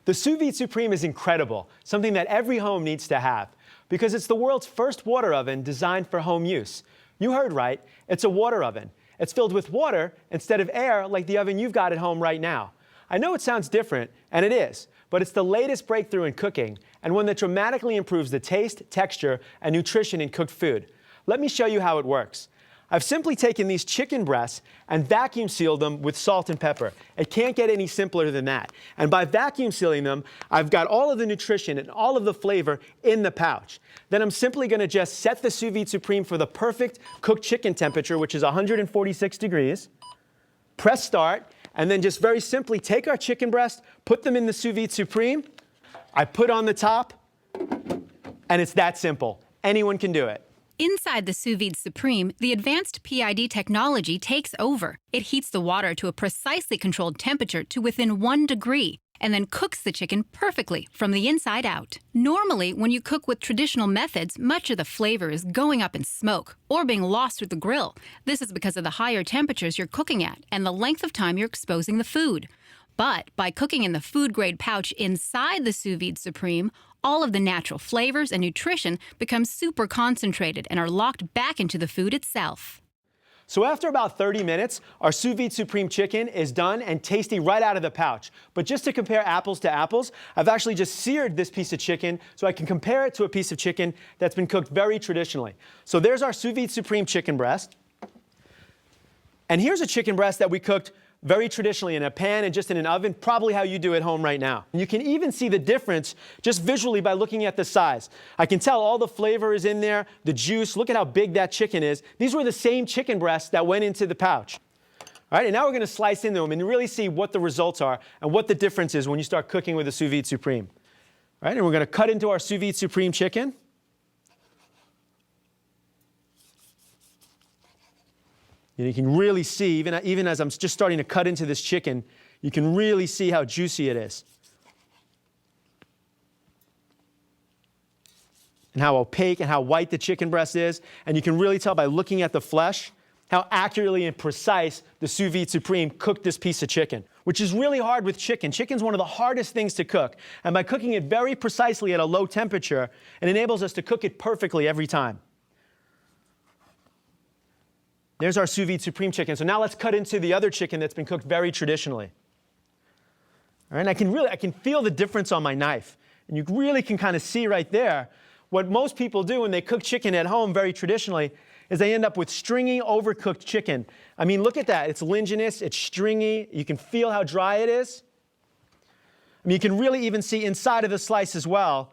The Sous Vide Supreme is incredible, something that every home needs to have, because it's the world's first water oven designed for home use. You heard right, it's a water oven. It's filled with water instead of air like the oven you've got at home right now. I know it sounds different, and it is, but it's the latest breakthrough in cooking, and one that dramatically improves the taste, texture, and nutrition in cooked food. Let me show you how it works. I've simply taken these chicken breasts and vacuum sealed them with salt and pepper. It can't get any simpler than that. And by vacuum sealing them, I've got all of the nutrition and all of the flavor in the pouch. Then I'm simply going to just set the Sous Vide Supreme for the perfect cooked chicken temperature, which is 146 degrees. Press start, and then just very simply take our chicken breast, put them in the Sous Vide Supreme. I put on the top, and it's that simple. Anyone can do it. Inside the Sous Vide Supreme, the advanced PID technology takes over. It heats the water to a precisely controlled temperature to within 1 degree, and then cooks the chicken perfectly from the inside out. Normally, when you cook with traditional methods, much of the flavor is going up in smoke or being lost with the grill. This is because of the higher temperatures you're cooking at and the length of time you're exposing the food. But by cooking in the food-grade pouch inside the Sous Vide Supreme, all of the natural flavors and nutrition become super concentrated and are locked back into the food itself. So after about 30 minutes, our Sous Vide Supreme chicken is done and tasty right out of the pouch. But just to compare apples to apples, I've actually just seared this piece of chicken so I can compare it to a piece of chicken that's been cooked very traditionally. So there's our Sous Vide Supreme chicken breast. And here's a chicken breast that we cooked very traditionally in a pan and just in an oven, probably how you do at home right now. And you can even see the difference just visually by looking at the size. I can tell all the flavor is in there, the juice. Look at how big that chicken is. These were the same chicken breasts that went into the pouch. All right, and now we're going to slice into them and really see what the results are and what the difference is when you start cooking with a Sous Vide Supreme. All right, and we're going to cut into our Sous Vide Supreme chicken. And you can really see, even as I'm just starting to cut into this chicken, you can really see how juicy it is. And how opaque and how white the chicken breast is. And you can really tell by looking at the flesh how accurately and precise the Sous Vide Supreme cooked this piece of chicken, which is really hard with chicken. Chicken's one of the hardest things to cook. And by cooking it very precisely at a low temperature, it enables us to cook it perfectly every time. There's our Sous Vide Supreme chicken. So now let's cut into the other chicken that's been cooked very traditionally. All right, and I can feel the difference on my knife. And you really can kind of see right there what most people do when they cook chicken at home very traditionally is they end up with stringy, overcooked chicken. I mean, look at that. It's ligneous, it's stringy. You can feel how dry it is. I mean, you can really even see inside of the slice as well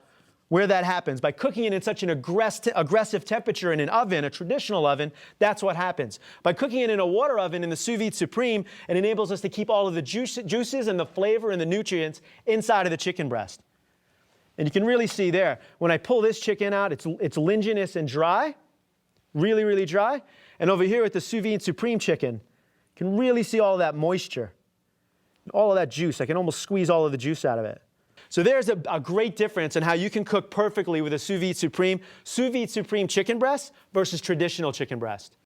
where that happens. By cooking it in such an aggressive temperature in an oven, a traditional oven, that's what happens. By cooking it in a water oven in the Sous Vide Supreme, it enables us to keep all of the juices and the flavor and the nutrients inside of the chicken breast. And you can really see there, when I pull this chicken out, it's ligneous and dry, really, really dry. And over here with the Sous Vide Supreme chicken, you can really see all of that moisture, all of that juice. I can almost squeeze all of the juice out of it. So there's a great difference in how you can cook perfectly with a Sous Vide Supreme chicken breast versus traditional chicken breast.